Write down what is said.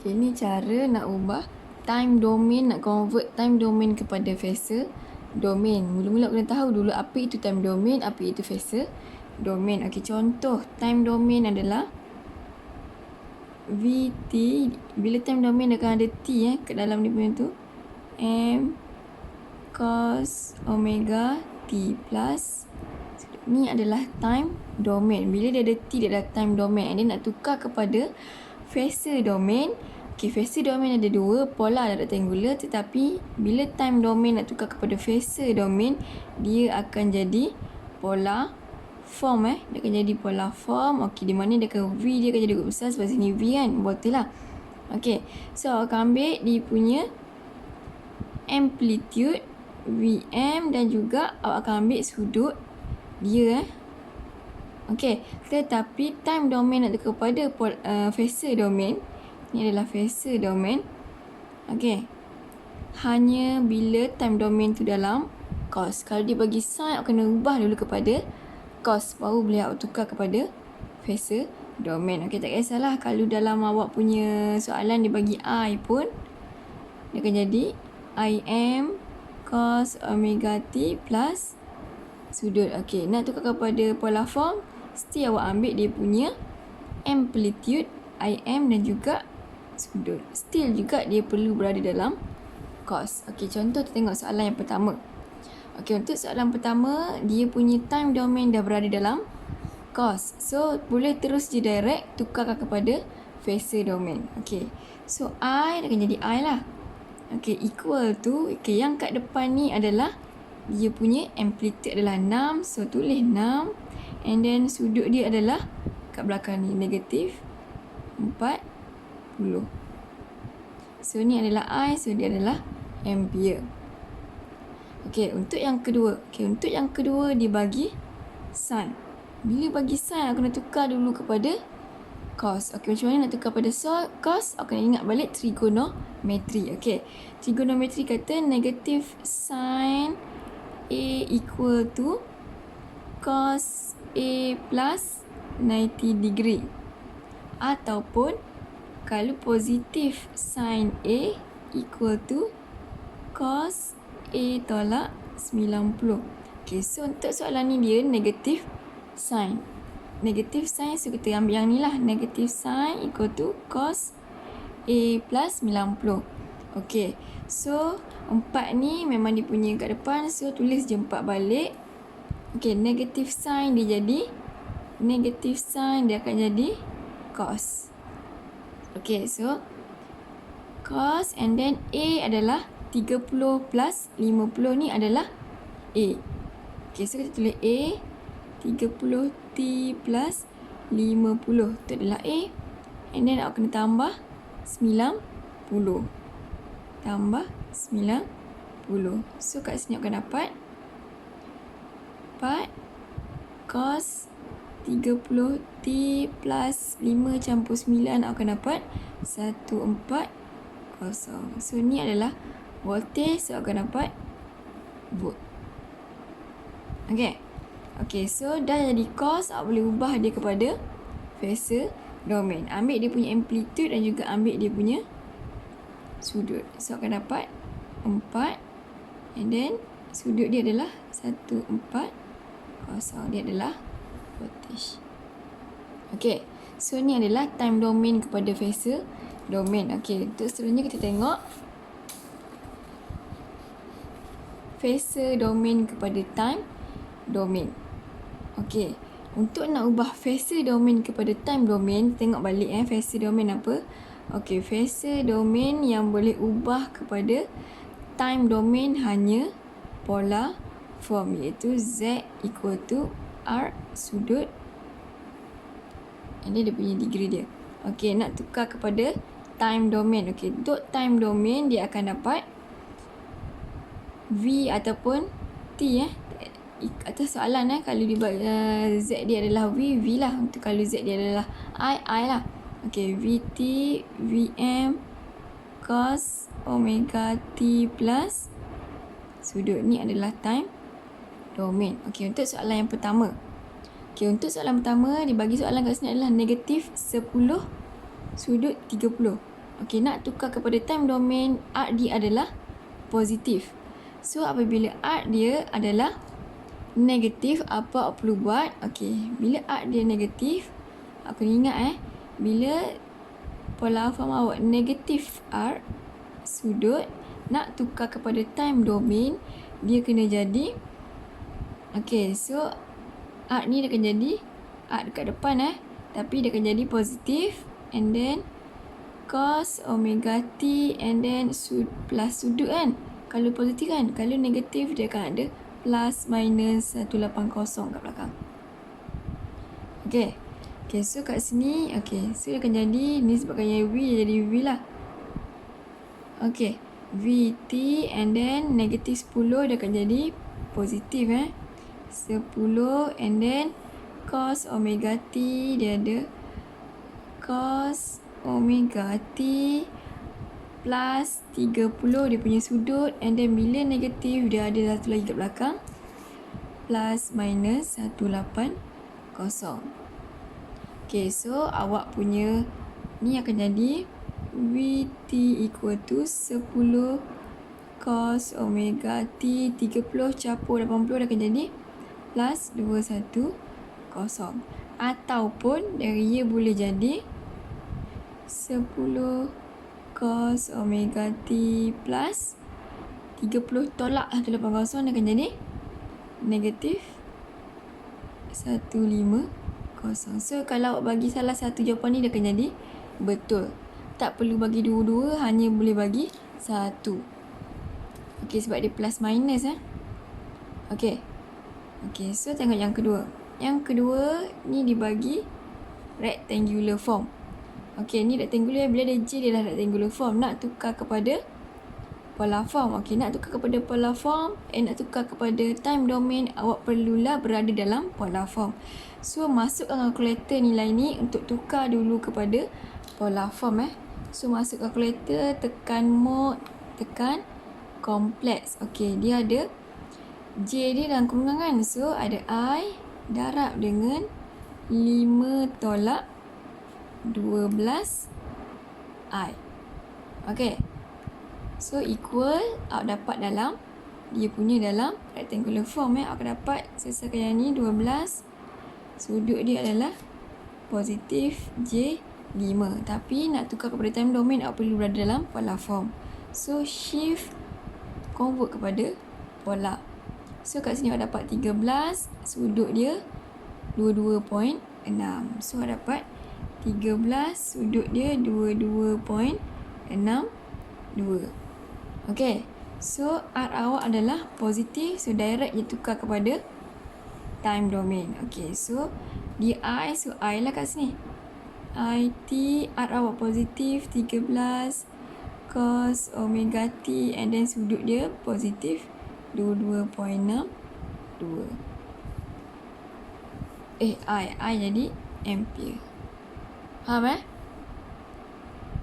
Okay, ni cara nak ubah time domain, nak convert time domain kepada phasor domain. Mula-mula kena tahu dulu apa itu time domain, apa itu phasor domain. Okay, contoh time domain adalah Vt. Bila time domain akan ada T kat dalam dia punya tu, M cos omega T plus. Ni adalah time domain. Bila dia ada T, dia adalah time domain. And dia nak tukar kepada phasor domain. Okay, phasor domain ada dua, polar dan rectangular. Tetapi bila time domain nak tukar kepada phasor domain, dia akan jadi polar form. Dia akan jadi polar form. Okay, di mana dia akan V dia akan jadi besar sebab sini V kan. Betul lah. Okay, so akan ambil dia punya amplitude Vm dan juga awak akan ambil sudut dia. Okay, tetapi time domain nak tukar kepada phasor domain. Ni adalah phasor domain. Okay, hanya bila time domain tu dalam cos. Kalau dia bagi sin, awak kena ubah dulu kepada cos, baru boleh awak tukar kepada phasor domain. Okay, tak kisahlah kalau dalam awak punya soalan dia bagi I pun, dia akan jadi Im cos omega T plus sudut. Okay, nak tukar kepada polar form, mesti awak ambil dia punya amplitude Im dan juga sudut. Still juga dia perlu berada dalam cos. Okay, contoh kita tengok soalan yang pertama. Okay, untuk soalan pertama, dia punya time domain dah berada dalam cos. So, boleh terus je direct tukarkan kepada phasor domain. Okay, so I akan jadi I lah. Okay, equal to, okay, yang kat depan ni adalah dia punya amplitude adalah 6. So, tulis 6. And then sudut dia adalah kat belakang ni, negatif 40. So, ni adalah I. So, dia adalah ampere. Okay, untuk yang kedua. Okay, untuk yang kedua dia bagi sin. Bila bagi sin, aku kena tukar dulu kepada cos. Okay, macam mana nak tukar pada cos? Aku kena ingat balik trigonometri. Okay, trigonometri kata negatif sin A equal to cos A plus 90 degree. Ataupun kalau positif sin A equal to cos A tolak 90. Okay, so untuk soalan ni dia negatif sin. Negatif sin, so kita ambil yang ni lah. Negatif sin equal to cos A plus 90. Okay, so 4 ni memang dia punya kat depan. So tulis je 4 balik. Okay, negatif sin dia jadi negatif sin, dia akan jadi cos. Okay, so cos and then A adalah 30 plus 50 ni adalah A. Okay, so kita tulis A 30T plus 50. Itu adalah A. And then awak kena tambah 90. Tambah 90. So kat sini awak akan dapat 4 cos 30T plus 5 campur 9, awak akan dapat 14. So ni adalah voltage. So awak akan dapat volt. Okay. Okay, so dah jadi cos, awak boleh ubah dia kepada phasor domain. Ambil dia punya amplitude dan juga ambil dia punya sudut. So akan dapat 4. And then sudut dia adalah 14. Dia adalah voltage. Okay, so ni adalah time domain kepada phasor domain. Okay, untuk seterusnya kita tengok phasor domain kepada time domain. Okay, untuk nak ubah phasor domain kepada time domain, tengok balik phasor domain apa. Okay, phasor domain yang boleh ubah kepada time domain hanya polar form, iaitu Z equal to R sudut and dia punya degree dia. Okay, nak tukar kepada time domain. Okay, untuk time domain dia akan dapat V ataupun T atas soalan kalau dia Z dia adalah V, V lah. Untuk kalau Z dia adalah I lah. Okay, VT Vm cos omega T plus sudut. Ni adalah time domain. Okay, untuk soalan yang pertama. Okay, untuk soalan pertama, dia bagi soalan kat sini adalah negatif 10 sudut 30. Okey, nak tukar kepada time domain, arc dia adalah positif. So, apabila arc dia adalah negatif, apa awak perlu buat? Okey, bila arc dia negatif, aku ingat bila polar form awak negatif arc, sudut, nak tukar kepada time domain, dia kena jadi, okey, so arc ni dia akan jadi arc dekat depan tapi dia akan jadi positif, and then cos omega t, and then plus sudut kan. Kalau positif kan, kalau negatif dia akan ada plus minus 180 kat belakang. Okey. Okey, so kat sini, okey, so dia akan jadi, ni sebabkan V, dia jadi V lah. Okey, VT, and then negatif 10 dia akan jadi positif 10, and then cos omega t, dia ada cos omega t plus 30 dia punya sudut, and then bila negatif dia ada satu lagi kat belakang, plus minus 180. Okay, so awak punya ni akan jadi VT equal to 10 cos omega t, 30 capur 80 dia akan jadi plus 210. Ataupun dari ia boleh jadi 10 cos omega t plus 30 tolak 180 akan jadi negatif 150. So kalau awak bagi salah satu jawapan ni, dia akan jadi betul. Tak perlu bagi dua-dua, hanya boleh bagi satu. Okey, sebab dia plus minus Okey. Okey, so tengok yang kedua. Yang kedua ni dibagi rectangular form. Okey, ni rectangular, bila ada J dia dah rectangular form. Nak tukar kepada polar form. Okey, nak tukar kepada polar form, nak tukar kepada time domain, awak perlulah berada dalam polar form. So, masukkan kalkulator nilai ni untuk tukar dulu kepada polar form So, masuk kalkulator, tekan mode, tekan kompleks. Okey, dia ada J dia dalam kurungan kan. So, ada I darab dengan 5 tolak 12 I. Okey. So, equal, awak dapat dalam, dia punya dalam rectangular form awak dapat, selesaikan yang ni, 12. Sudut dia adalah positif J5. Tapi nak tukar kepada time domain, awak perlu berada dalam polar form. So, shift, convert kepada polar. So, kat sini awak dapat 13. Sudut dia 22.6. So, awak dapat 13. Sudut dia 22.62. Okay. So, arc awak adalah positif. So, direct je tukar kepada time domain. Okay, so di I, so I lah kat sini. IT, arc awak positif 13 cos omega t, and then sudut dia positif 22.62. I jadi ampere. Faham